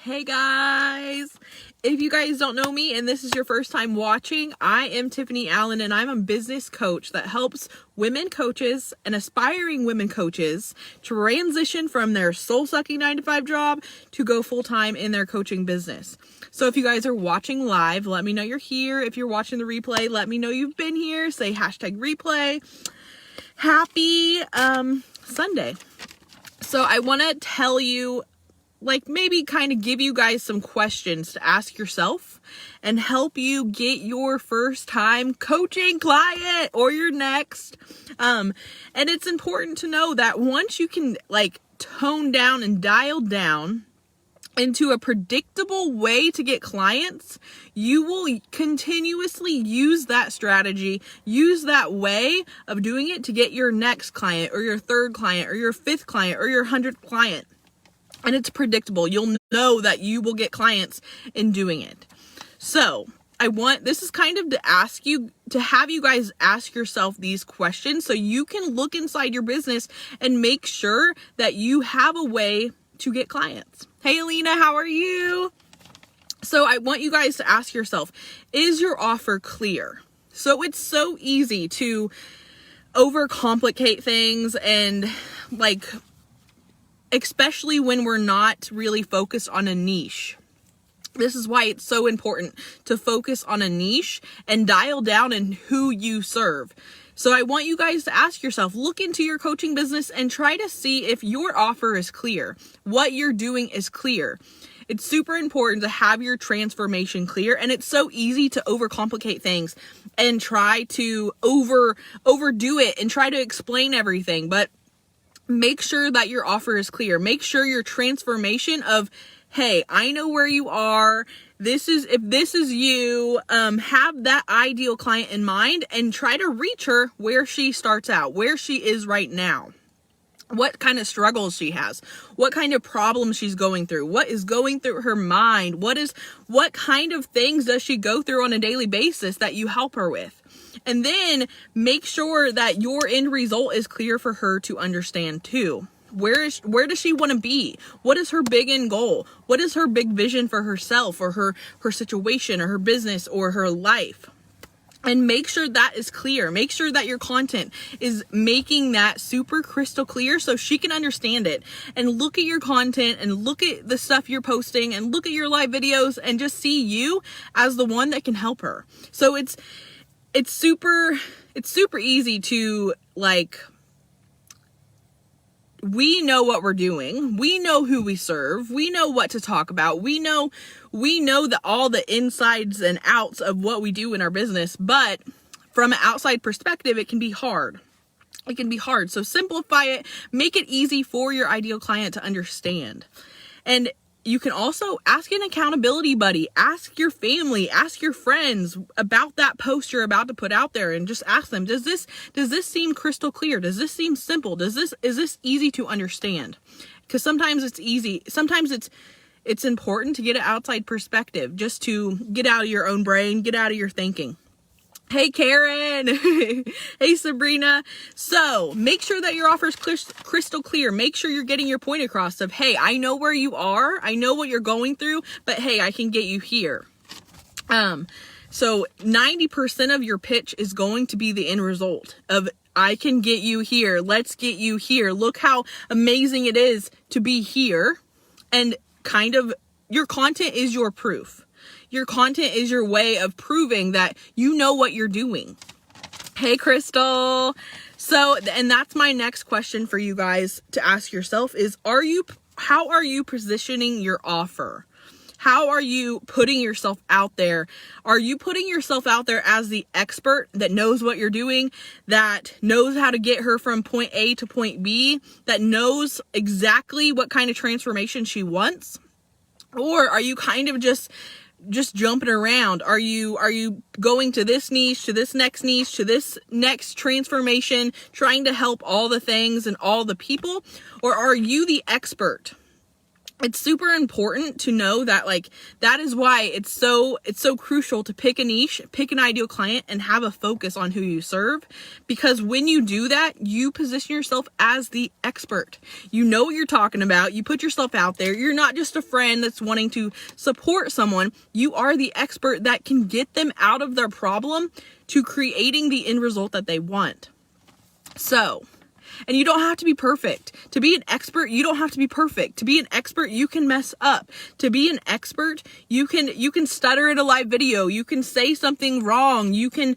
Hey guys, if you guys don't know me and this is your first time watching, I am Tiffany Allen and I'm a business coach that helps women coaches and aspiring women coaches transition from their soul-sucking 9-to-5 job to go full-time in their coaching business. So if you guys are watching live, let me know you're here. If you're watching the replay, let me know you've been here. Say #replay. Happy Sunday. So I want to tell you, maybe kind of give you guys some questions to ask yourself and help you get your first time coaching client or your next. And it's important to know that once you can tone down and dial down into a predictable way to get clients, you will continuously use that strategy, use that way of doing it to get your next client or your third client or your fifth client or your 100th client. And it's predictable. You'll know that you will get clients in doing it. So this is kind of to have you guys ask yourself these questions so you can look inside your business and make sure that you have a way to get clients. Hey, Alina, how are you? So I want you guys to ask yourself, is your offer clear? So it's so easy to overcomplicate things and especially when we're not really focused on a niche. This is why it's so important to focus on a niche and dial down in who you serve. So I want you guys to ask yourself, look into your coaching business and try to see if your offer is clear, what you're doing is clear. It's super important to have your transformation clear, and it's so easy to overcomplicate things and try to overdo it and try to explain everything. But make sure that your offer is clear. Make sure your transformation of, hey, I know where you are. If this is you, have that ideal client in mind and try to reach her where she starts out, where she is right now. What kind of struggles she has, what kind of problems she's going through, what is going through her mind, what kind of things does she go through on a daily basis that you help her with. And then make sure that your end result is clear for her to understand too. Where does she want to be? What is her big end goal? What is her big vision for herself or her situation or her business or her life? And make sure that is clear. Make sure that your content is making that super crystal clear so she can understand it. And look at your content and look at the stuff you're posting and look at your live videos and just see you as the one that can help her. So it's super easy to we know what we're doing. We know who we serve. We know what to talk about. We know all the insides and outs of what we do in our business, but from an outside perspective, it can be hard. It can be hard. So simplify it, make it easy for your ideal client to understand. And you can also ask an accountability buddy, ask your family, ask your friends about that post you're about to put out there and just ask them, does this seem crystal clear? Does this seem simple? Is this easy to understand? Because sometimes it's easy. Sometimes it's important to get an outside perspective, just to get out of your own brain, get out of your thinking. Hey, Karen. Hey, Sabrina. So make sure that your offer is crystal clear. Make sure you're getting your point across of, hey, I know where you are. I know what you're going through, but hey, I can get you here. So 90% of your pitch is going to be the end result of, I can get you here. Let's get you here. Look how amazing it is to be here. And kind of your content is your proof. Your content is your way of proving that you know what you're doing. Hey, Crystal. So, and that's my next question for you guys to ask yourself is, how are you positioning your offer? How are you putting yourself out there? Are you putting yourself out there as the expert that knows what you're doing, that knows how to get her from point A to point B, that knows exactly what kind of transformation she wants? Or are you kind of just jumping around? Are you going to this niche, to this next transformation, trying to help all the things and all the people? Or are you the expert? it's super important to know that, like, that is why it's so crucial to pick a niche, pick an ideal client, and have a focus on who you serve. Because when you do that, you position yourself as the expert. You know what you're talking about. You put yourself out there. You're not just a friend that's wanting to support someone. You are the expert that can get them out of their problem to creating the end result that they want. So, and you don't have to be perfect. To be an expert, you don't have to be perfect. To be an expert, you can mess up. To be an expert, you can stutter in a live video. You can say something wrong. You can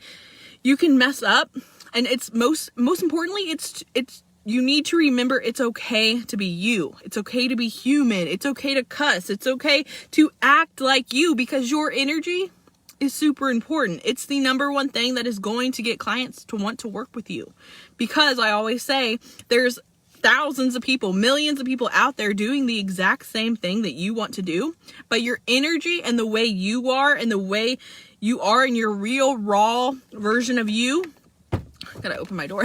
mess up. And it's most importantly, it's you need to remember it's okay to be you. It's okay to be human. It's okay to cuss. It's okay to act like you, because your energy is super important. It's the number one thing that is going to get clients to want to work with you. Because I always say there's thousands of people, millions of people out there doing the exact same thing that you want to do, but your energy and the way you are and the way you are in your real raw version of you, I gotta open my door.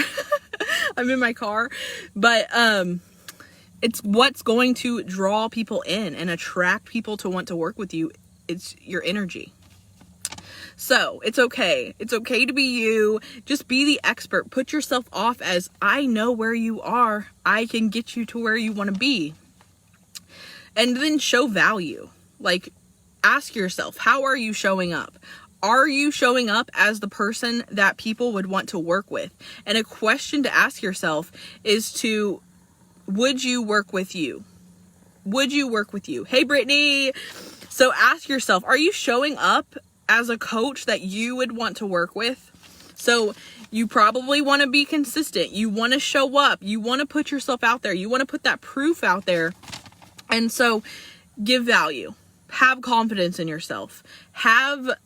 I'm in my car, but it's what's going to draw people in and attract people to want to work with you. It's your energy. So it's okay. It's okay to be you. Just be the expert. Put yourself off as, I know where you are. I can get you to where you want to be. And then show value. Like, ask yourself, how are you showing up? Are you showing up as the person that people would want to work with? And a question to ask yourself is would you work with you? Would you work with you? Hey, Brittany. So ask yourself, are you showing up as a coach that you would want to work with? So you probably want to be consistent. You want to show up. You want to put yourself out there. You want to put that proof out there. And so give value. Have confidence in yourself. Have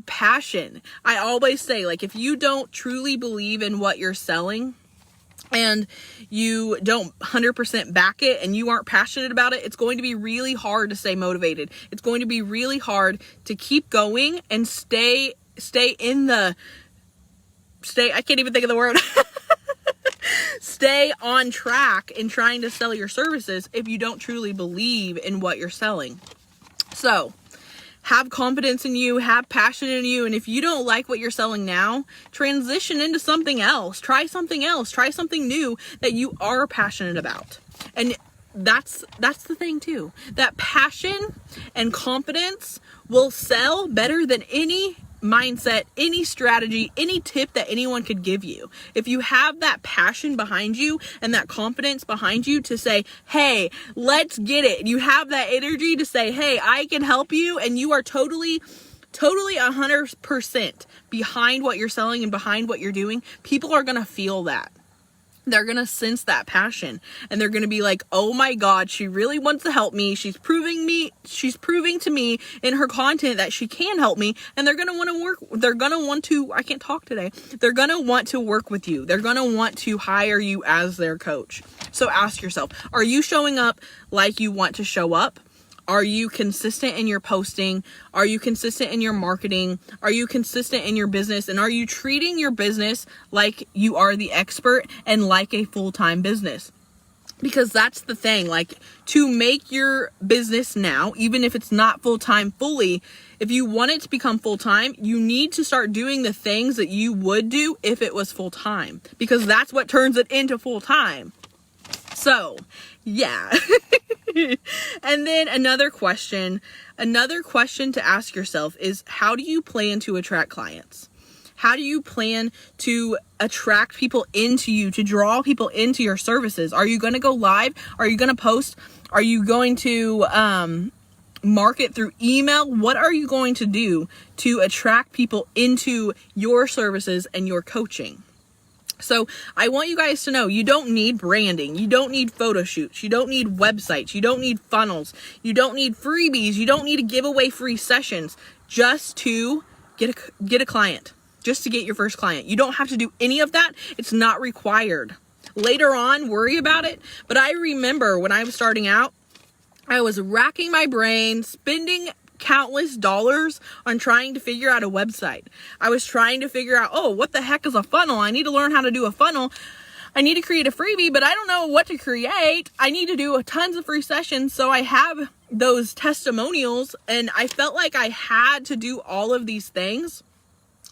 passion. I always say, like, if you don't truly believe in what you're selling and you don't 100% back it and you aren't passionate about it, it's going to be really hard to stay motivated. It's going to be really hard to keep going and stay I can't even think of the word. Stay on track in trying to sell your services if you don't truly believe in what you're selling. So, have confidence in you, have passion in you, and if you don't like what you're selling now, transition into something else. Try something else. Try something new that you are passionate about. And that's the thing too. That passion and confidence will sell better than any mindset, any strategy, any tip that anyone could give you. If you have that passion behind you and that confidence behind you to say, hey, let's get it. You have that energy to say, hey, I can help you. And you are totally 100% behind what you're selling and behind what you're doing. People are going to feel that. They're going to sense that passion and they're going to be like, oh my God, she really wants to help me. She's proving to me in her content that she can help me. And they're going to want to work. They're going to want to, I can't talk today. They're going to want to work with you. They're going to want to hire you as their coach. So ask yourself, are you showing up like you want to show up? Are you consistent in your posting? Are you consistent in your marketing? Are you consistent in your business? And are you treating your business like you are the expert and like a full-time business? Because that's the thing, like, to make your business now, even if it's not full-time fully, if you want it to become full-time, you need to start doing the things that you would do if it was full-time, because that's what turns it into full-time. So, yeah. And then another question to ask yourself is, how do you plan to attract clients? How do you plan to attract people into you, to draw people into your services? Are you going to go live? Are you going to post? Are you going to market through email? What are you going to do to attract people into your services and your coaching? So I want you guys to know, you don't need branding. You don't need photo shoots. You don't need websites. You don't need funnels. You don't need freebies. You don't need to give away free sessions just to get a client, just to get your first client. You don't have to do any of that. It's not required. Later on, worry about it. But I remember when I was starting out, I was racking my brain, spending countless dollars on trying to figure out a website. I was trying to figure out, oh, what the heck is a funnel? I need to learn how to do a funnel. I need to create a freebie, but I don't know what to create. I need to do tons of free sessions. So I have those testimonials, and I felt like I had to do all of these things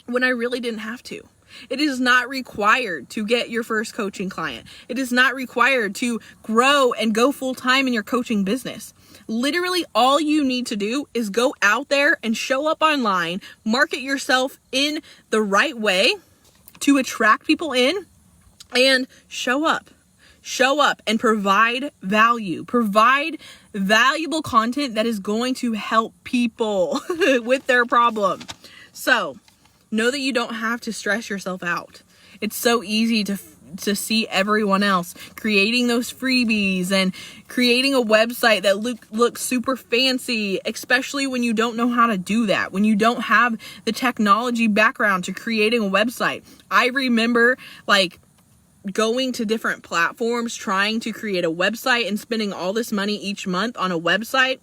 when I really didn't have to. It is not required to get your first coaching client. It is not required to grow and go full time in your coaching business. Literally all you need to do is go out there and show up online, market yourself in the right way to attract people in, and show up and provide value, provide valuable content that is going to help people with their problem. So know that you don't have to stress yourself out. It's so easy to see everyone else creating those freebies and creating a website that looks super fancy, especially when you don't know how to do that, when you don't have the technology background to creating a website. I remember like going to different platforms, trying to create a website and spending all this money each month on a website,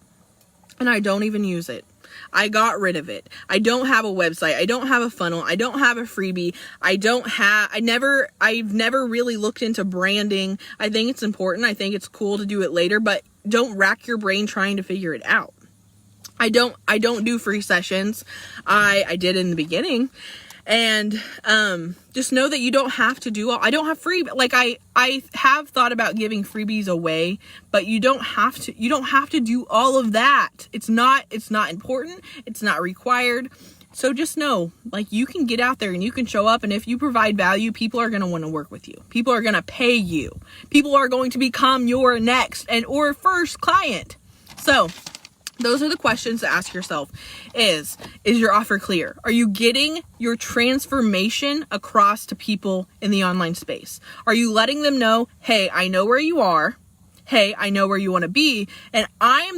and I don't even use it. I got rid of it. I don't have a website. I don't have a funnel. I don't have a freebie. I've never really looked into branding. I think it's important. I think it's cool to do it later, but don't rack your brain trying to figure it out. I don't do free sessions. I did in the beginning. And just know that you don't have to do all. I don't have I have thought about giving freebies away, but you don't have to do all of that. It's not important. It's not required. So just know, like, you can get out there and you can show up, and if you provide value, people are going to want to work with you. People are going to pay you. People are going to become your next or first client. So those are the questions to ask yourself. Is your offer clear? Are you getting your transformation across to people in the online space? Are you letting them know, hey, I know where you are. Hey, I know where you want to be. And I am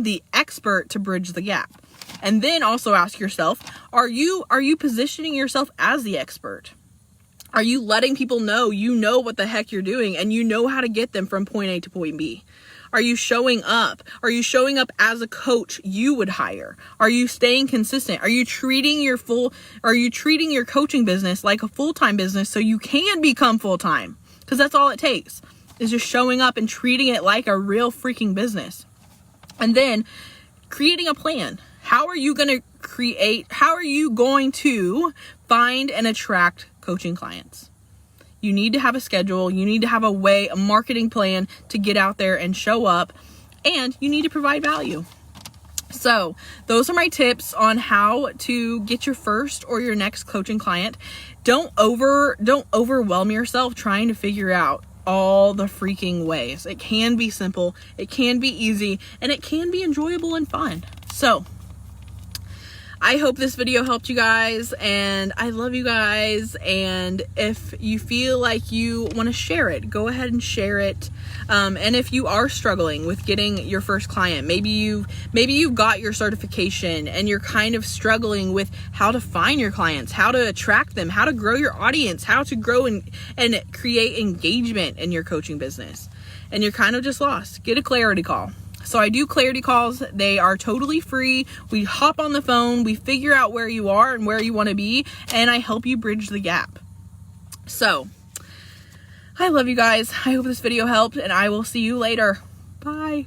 the expert to bridge the gap. And then also ask yourself, are you positioning yourself as the expert? Are you letting people know you know what the heck you're doing and you know how to get them from point A to point B? Are you showing up? Are you showing up as a coach you would hire? Are you staying consistent? Are you treating your coaching business like a full-time business so you can become full-time? Because that's all it takes, is just showing up and treating it like a real freaking business. And then creating a plan. How are you going to find and attract coaching clients? You need to have a schedule. You need to have a marketing plan to get out there and show up, and you need to provide value. So those are my tips on how to get your first or your next coaching client. Don't overwhelm yourself trying to figure out all the freaking ways. It can be simple, it can be easy, and it can be enjoyable and fun. So I hope this video helped you guys, and I love you guys. And if you feel like you want to share it, go ahead and share it. And if you are struggling with getting your first client, maybe you've got your certification and you're kind of struggling with how to find your clients, how to attract them, how to grow your audience, how to grow and create engagement in your coaching business, and you're kind of just lost, get a clarity call. So I do clarity calls. They are totally free. We hop on the phone, we figure out where you are and where you want to be, and I help you bridge the gap. So I love you guys. I hope this video helped, and I will see you later. Bye.